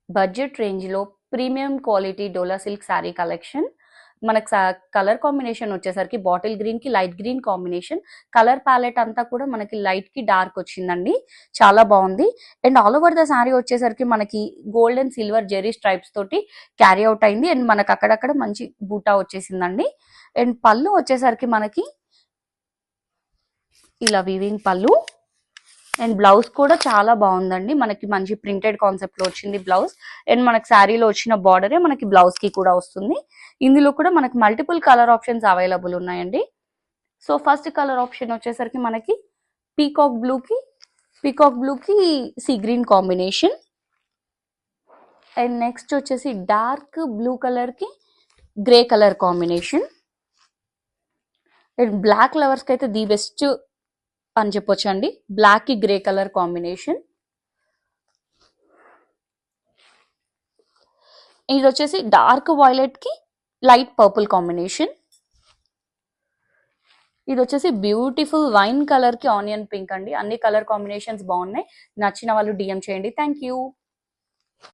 Budget రేంజ్లో premium quality dola silk sari collection. మనకు colour combination వచ్చేసరికి బాటిల్ గ్రీన్ కి light green combination. Colour palette అంతా కూడా మనకి లైట్ కి డార్క్ వచ్చిందండి, చాలా బాగుంది. And all over the sari వచ్చేసరికి మనకి gold and silver zari stripes తోటి క్యారీ అవుట్ అయింది. అండ్ మనకు అక్కడక్కడ మంచి బూటా వచ్చేసిందండి. అండ్ పళ్ళు వచ్చేసరికి మనకి ఇలా వీవింగ్ పళ్ళు. అండ్ బ్లౌజ్ కూడా చాలా బాగుందండి, మనకి మంచి ప్రింటెడ్ కాన్సెప్ట్ లో వచ్చింది బ్లౌజ్. అండ్ మనకి శారీలో వచ్చిన బార్డరే మనకి బ్లౌజ్ కి కూడా వస్తుంది. ఇందులో కూడా మనకి మల్టిపుల్ కలర్ ఆప్షన్స్ అవైలబుల్ ఉన్నాయండి. సో ఫస్ట్ కలర్ ఆప్షన్ వచ్చేసరికి మనకి పీకాక్ బ్లూ కి sea green combination. And next వచ్చేసి డార్క్ బ్లూ కలర్ కి grey colour combination. And black lovers కి అయితే ది బెస్ట్ అని చెప్పొచ్చు అండి, బ్లాక్ కి గ్రే కలర్ కాంబినేషన్. ఇది వచ్చేసి డార్క్ వైలెట్ కి లైట్ పర్పుల్ కాంబినేషన్. ఇది వచ్చేసి బ్యూటిఫుల్ వైన్ కలర్ కి ఆనియన్ పింక్ అండి. అన్ని కలర్ కాంబినేషన్స్ బాగున్నాయి, నచ్చిన వాళ్ళు డిఎం చేయండి. Thank you.